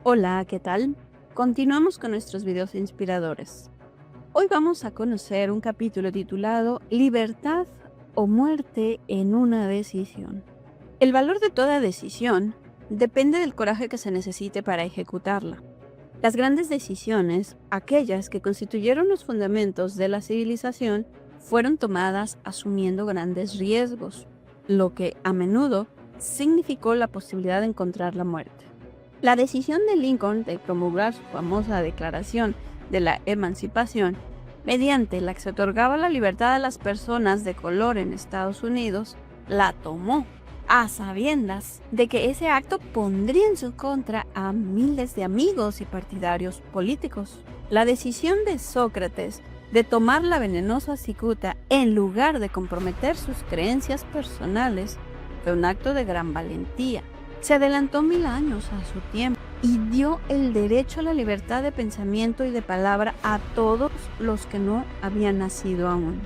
Hola, ¿qué tal? Continuamos con nuestros videos inspiradores. Hoy vamos a conocer un capítulo titulado Libertad o muerte en una decisión. El valor de toda decisión depende del coraje que se necesite para ejecutarla. Las grandes decisiones, aquellas que constituyeron los fundamentos de la civilización, fueron tomadas asumiendo grandes riesgos, lo que a menudo significó la posibilidad de encontrar la muerte. La decisión de Lincoln de promulgar su famosa Declaración de la Emancipación, mediante la que se otorgaba la libertad a las personas de color en Estados Unidos, la tomó a sabiendas de que ese acto pondría en su contra a miles de amigos y partidarios políticos. La decisión de Sócrates de tomar la venenosa cicuta en lugar de comprometer sus creencias personales fue un acto de gran valentía. Se adelantó 1000 años a su tiempo y dio el derecho a la libertad de pensamiento y de palabra a todos los que no habían nacido aún.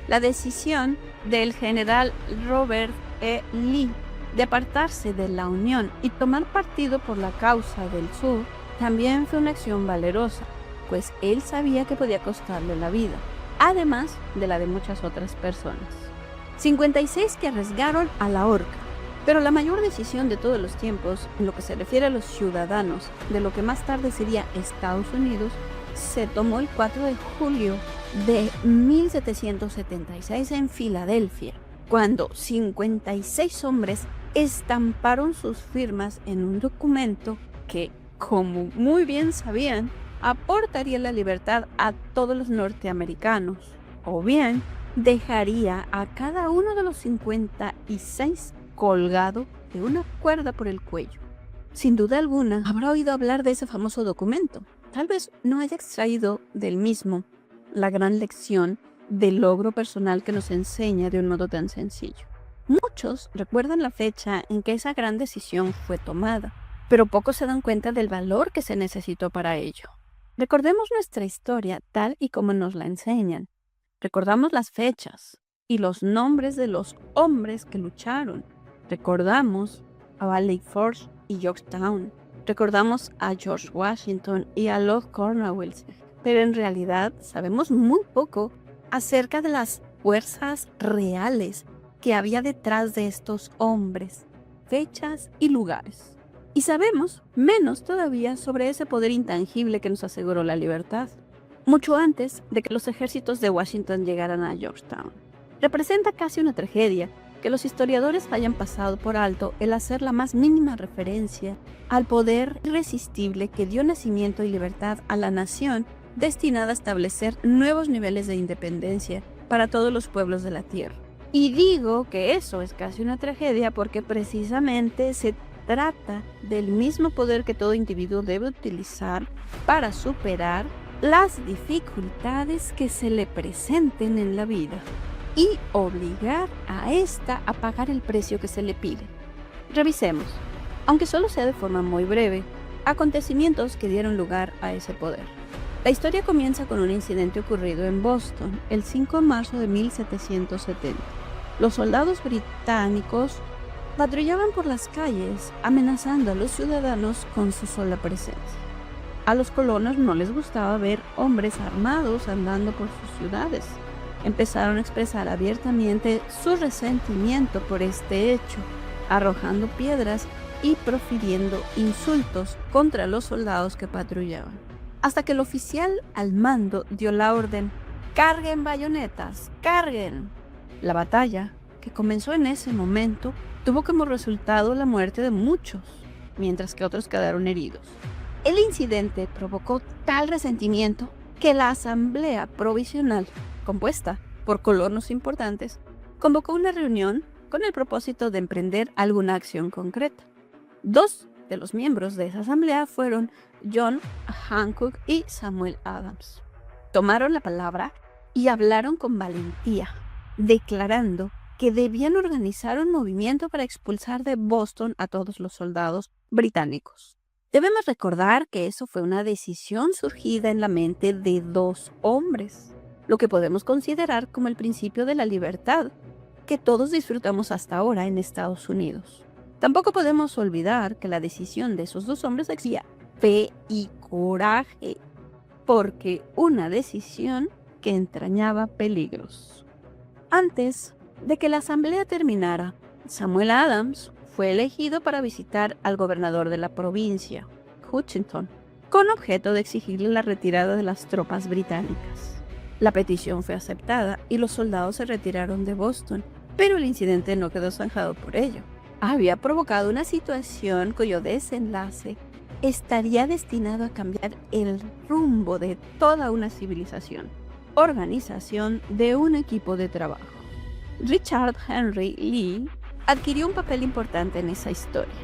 La decisión del general Robert E. Lee de apartarse de la Unión y tomar partido por la causa del sur también fue una acción valerosa, pues él sabía que podía costarle la vida, además de la de muchas otras personas. 56 que arriesgaron a la horca. Pero la mayor decisión de todos los tiempos, en lo que se refiere a los ciudadanos de lo que más tarde sería Estados Unidos, se tomó el 4 de julio de 1776 en Filadelfia, cuando 56 hombres estamparon sus firmas en un documento que, como muy bien sabían, aportaría la libertad a todos los norteamericanos, o bien dejaría a cada uno de los 56 colgado de una cuerda por el cuello. Sin duda alguna, habrá oído hablar de ese famoso documento. Tal vez no haya extraído del mismo la gran lección del logro personal que nos enseña de un modo tan sencillo. Muchos recuerdan la fecha en que esa gran decisión fue tomada, pero pocos se dan cuenta del valor que se necesitó para ello. Recordemos nuestra historia tal y como nos la enseñan. Recordamos las fechas y los nombres de los hombres que lucharon. Recordamos a Valley Forge y Yorktown. Recordamos a George Washington y a Lord Cornwallis. Pero en realidad sabemos muy poco acerca de las fuerzas reales que había detrás de estos hombres, fechas y lugares. Y sabemos menos todavía sobre ese poder intangible que nos aseguró la libertad, mucho antes de que los ejércitos de Washington llegaran a Yorktown. Representa casi una tragedia que los historiadores hayan pasado por alto el hacer la más mínima referencia al poder irresistible que dio nacimiento y libertad a la nación destinada a establecer nuevos niveles de independencia para todos los pueblos de la tierra. Y digo que eso es casi una tragedia porque precisamente se trata del mismo poder que todo individuo debe utilizar para superar las dificultades que se le presenten en la vida y obligar a ésta a pagar el precio que se le pide. Revisemos, aunque solo sea de forma muy breve, acontecimientos que dieron lugar a ese poder. La historia comienza con un incidente ocurrido en Boston el 5 de marzo de 1770. Los soldados británicos patrullaban por las calles amenazando a los ciudadanos con su sola presencia. A los colonos no les gustaba ver hombres armados andando por sus ciudades. Empezaron a expresar abiertamente su resentimiento por este hecho, arrojando piedras y profiriendo insultos contra los soldados que patrullaban. Hasta que el oficial al mando dio la orden: ¡carguen bayonetas! ¡Carguen! La batalla, que comenzó en ese momento, tuvo como resultado la muerte de muchos, mientras que otros quedaron heridos. El incidente provocó tal resentimiento que la Asamblea Provisional, compuesta por colonos importantes, convocó una reunión con el propósito de emprender alguna acción concreta. Dos de los miembros de esa asamblea fueron John Hancock y Samuel Adams. Tomaron la palabra y hablaron con valentía, declarando que debían organizar un movimiento para expulsar de Boston a todos los soldados británicos. Debemos recordar que eso fue una decisión surgida en la mente de dos hombres, lo que podemos considerar como el principio de la libertad que todos disfrutamos hasta ahora en Estados Unidos. Tampoco podemos olvidar que la decisión de esos dos hombres exigía fe y coraje, porque una decisión que entrañaba peligros. Antes de que la asamblea terminara, Samuel Adams fue elegido para visitar al gobernador de la provincia, Hutchinson, con objeto de exigirle la retirada de las tropas británicas. La petición fue aceptada y los soldados se retiraron de Boston, pero el incidente no quedó zanjado por ello. Había provocado una situación cuyo desenlace estaría destinado a cambiar el rumbo de toda una civilización. Organización de un equipo de trabajo. Richard Henry Lee adquirió un papel importante en esa historia.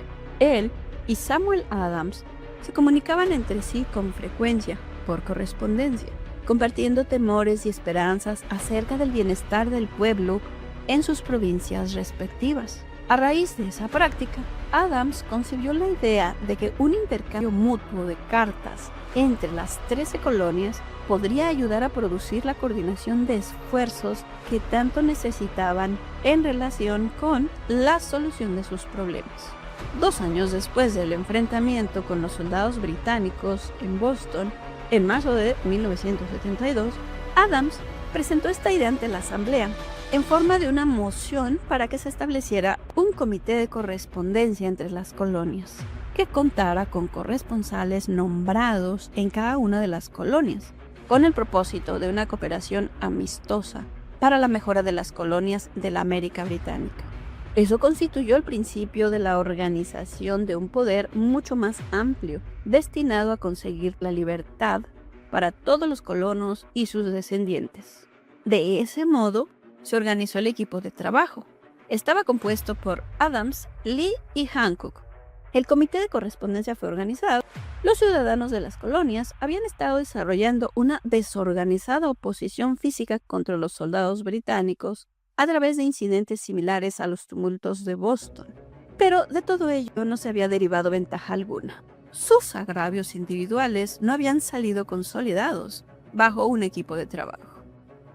Él y Samuel Adams se comunicaban entre sí con frecuencia, por correspondencia, compartiendo temores y esperanzas acerca del bienestar del pueblo en sus provincias respectivas. A raíz de esa práctica, Adams concibió la idea de que un intercambio mutuo de cartas entre las 13 colonias podría ayudar a producir la coordinación de esfuerzos que tanto necesitaban en relación con la solución de sus problemas. 2 años después del enfrentamiento con los soldados británicos en Boston, en marzo de 1972, Adams presentó esta idea ante la Asamblea en forma de una moción para que se estableciera un comité de correspondencia entre las colonias, que contara con corresponsales nombrados en cada una de las colonias, con el propósito de una cooperación amistosa para la mejora de las colonias de la América Británica. Eso constituyó el principio de la organización de un poder mucho más amplio, destinado a conseguir la libertad para todos los colonos y sus descendientes. De ese modo, se organizó el equipo de trabajo. Estaba compuesto por Adams, Lee y Hancock. El comité de correspondencia fue organizado. Los ciudadanos de las colonias habían estado desarrollando una desorganizada oposición física contra los soldados británicos a través de incidentes similares a los tumultos de Boston. Pero de todo ello no se había derivado ventaja alguna. Sus agravios individuales no habían salido consolidados bajo un equipo de trabajo.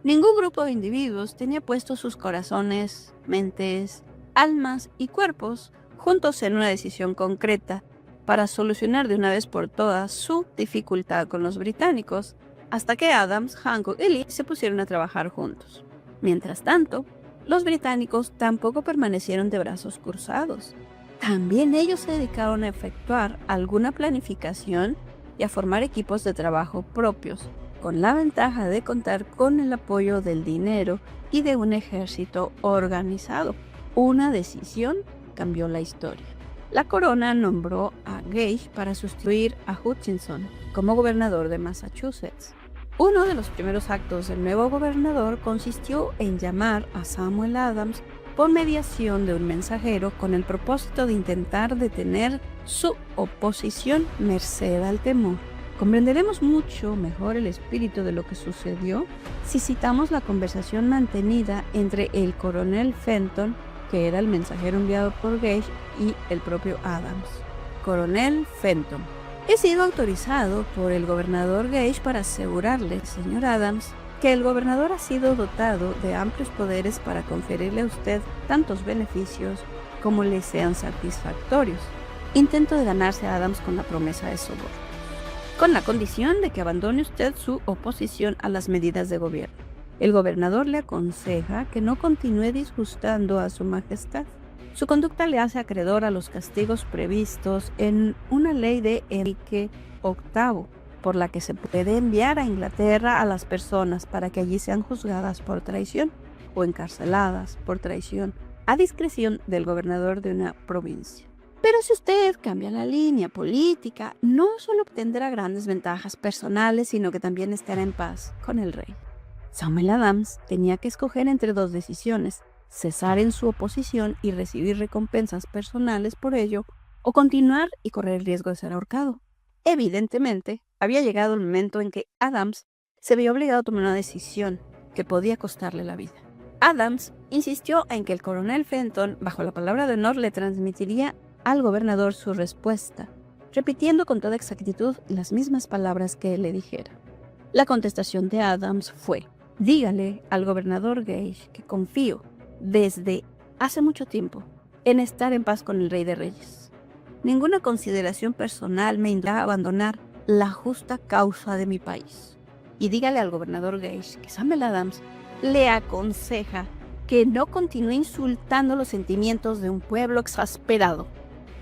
Ningún grupo de individuos tenía puestos sus corazones, mentes, almas y cuerpos juntos en una decisión concreta para solucionar de una vez por todas su dificultad con los británicos, hasta que Adams, Hancock y Lee se pusieron a trabajar juntos. Mientras tanto, los británicos tampoco permanecieron de brazos cruzados. También ellos se dedicaron a efectuar alguna planificación y a formar equipos de trabajo propios, con la ventaja de contar con el apoyo del dinero y de un ejército organizado. Una decisión cambió la historia. La corona nombró a Gage para sustituir a Hutchinson como gobernador de Massachusetts. Uno de los primeros actos del nuevo gobernador consistió en llamar a Samuel Adams por mediación de un mensajero con el propósito de intentar detener su oposición merced al temor. Comprenderemos mucho mejor el espíritu de lo que sucedió si citamos la conversación mantenida entre el coronel Fenton, que era el mensajero enviado por Gage, y el propio Adams. Coronel Fenton: he sido autorizado por el gobernador Gage para asegurarle, señor Adams, que el gobernador ha sido dotado de amplios poderes para conferirle a usted tantos beneficios como le sean satisfactorios. Intento de ganarse a Adams con la promesa de soborno, con la condición de que abandone usted su oposición a las medidas de gobierno. El gobernador le aconseja que no continúe disgustando a su majestad. Su conducta le hace acreedor a los castigos previstos en una ley de Enrique VIII, por la que se puede enviar a Inglaterra a las personas para que allí sean juzgadas por traición o encarceladas por traición, a discreción del gobernador de una provincia. Pero si usted cambia la línea política, no solo obtendrá grandes ventajas personales, sino que también estará en paz con el rey. Samuel Adams tenía que escoger entre dos decisiones: cesar en su oposición y recibir recompensas personales por ello, o continuar y correr el riesgo de ser ahorcado. Evidentemente, había llegado el momento en que Adams se veía obligado a tomar una decisión que podía costarle la vida. Adams insistió en que el coronel Fenton, bajo la palabra de honor, le transmitiría al gobernador su respuesta, repitiendo con toda exactitud las mismas palabras que él le dijera. La contestación de Adams fue: dígale al gobernador Gage que confío desde hace mucho tiempo en estar en paz con el Rey de Reyes. Ninguna consideración personal me induce a abandonar la justa causa de mi país. Y dígale al gobernador Gage que Samuel Adams le aconseja que no continúe insultando los sentimientos de un pueblo exasperado.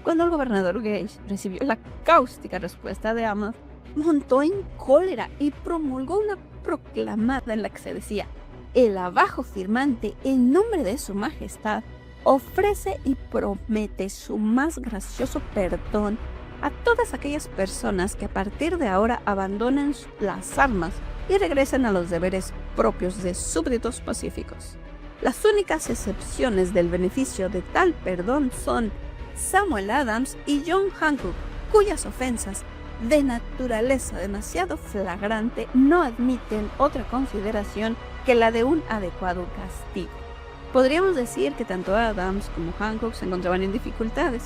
Cuando el gobernador Gage recibió la cáustica respuesta de Adams, montó en cólera y promulgó una proclamada en la que se decía: el abajo firmante, en nombre de su majestad, ofrece y promete su más gracioso perdón a todas aquellas personas que a partir de ahora abandonen las armas y regresen a los deberes propios de súbditos pacíficos. Las únicas excepciones del beneficio de tal perdón son Samuel Adams y John Hancock, cuyas ofensas, de naturaleza demasiado flagrante, no admiten otra consideración que la de un adecuado castigo. Podríamos decir que tanto Adams como Hancock se encontraban en dificultades.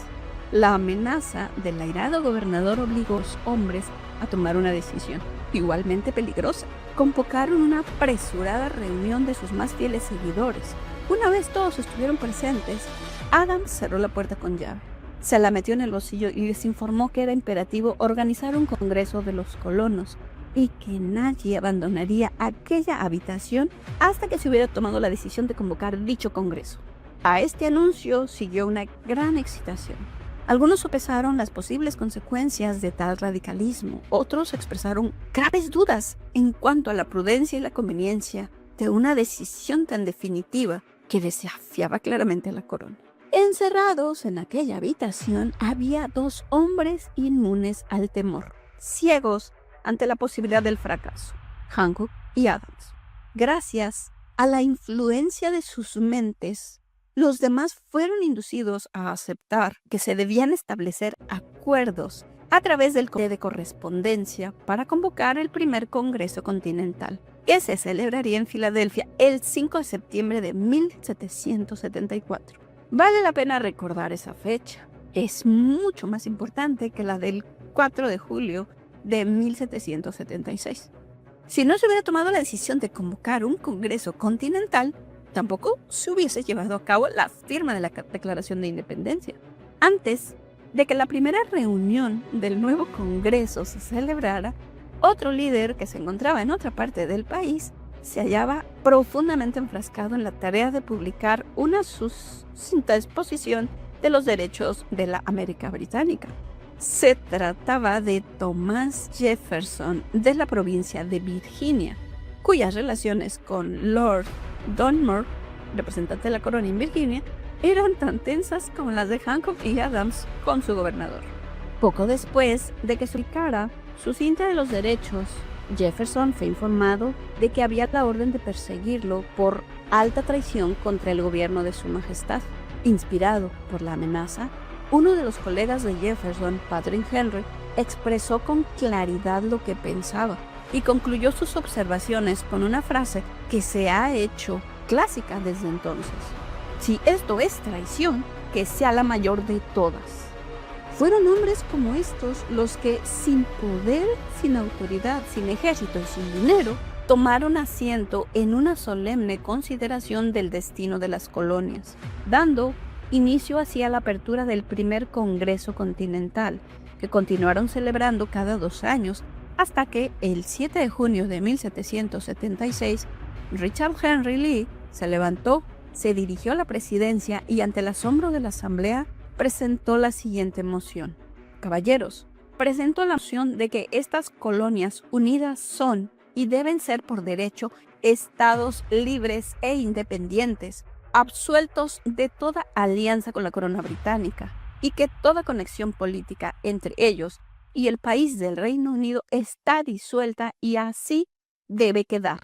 La amenaza del airado gobernador obligó a los hombres a tomar una decisión, igualmente peligrosa. Convocaron una apresurada reunión de sus más fieles seguidores. Una vez todos estuvieron presentes, Adams cerró la puerta con llave, se la metió en el bolsillo y les informó que era imperativo organizar un congreso de los colonos y que nadie abandonaría aquella habitación hasta que se hubiera tomado la decisión de convocar dicho congreso. A este anuncio siguió una gran excitación. Algunos sopesaron las posibles consecuencias de tal radicalismo, otros expresaron graves dudas en cuanto a la prudencia y la conveniencia de una decisión tan definitiva que desafiaba claramente a la corona. Encerrados en aquella habitación había dos hombres inmunes al temor, ciegos ante la posibilidad del fracaso: Hancock y Adams. Gracias a la influencia de sus mentes, los demás fueron inducidos a aceptar que se debían establecer acuerdos a través del Comité de Correspondencia para convocar el primer Congreso Continental, que se celebraría en Filadelfia el 5 de septiembre de 1774. Vale la pena recordar esa fecha. Es mucho más importante que la del 4 de julio de 1776. Si no se hubiera tomado la decisión de convocar un Congreso Continental, tampoco se hubiese llevado a cabo la firma de la Declaración de Independencia. Antes de que la primera reunión del nuevo Congreso se celebrara, otro líder que se encontraba en otra parte del país se hallaba profundamente enfrascado en la tarea de publicar una sucinta exposición de los derechos de la América Británica. Se trataba de Thomas Jefferson de la provincia de Virginia, cuyas relaciones con Lord Dunmore, representante de la corona en Virginia, eran tan tensas como las de Hancock y Adams con su gobernador. Poco después de que se publicara su cinta de los derechos, Jefferson fue informado de que había la orden de perseguirlo por alta traición contra el gobierno de su majestad. Inspirado por la amenaza, uno de los colegas de Jefferson, Patrick Henry, expresó con claridad lo que pensaba y concluyó sus observaciones con una frase que se ha hecho clásica desde entonces: si esto es traición, que sea la mayor de todas. Fueron hombres como estos los que, sin poder, sin autoridad, sin ejército y sin dinero, tomaron asiento en una solemne consideración del destino de las colonias, dando inicio así a la apertura del primer Congreso Continental, que continuaron celebrando cada 2 años, hasta que el 7 de junio de 1776, Richard Henry Lee se levantó, se dirigió a la presidencia y ante el asombro de la asamblea presentó la siguiente moción: caballeros, presento la moción de que estas colonias unidas son y deben ser por derecho estados libres e independientes, absueltos de toda alianza con la corona británica, y que toda conexión política entre ellos y el país del Reino Unido está disuelta y así debe quedar.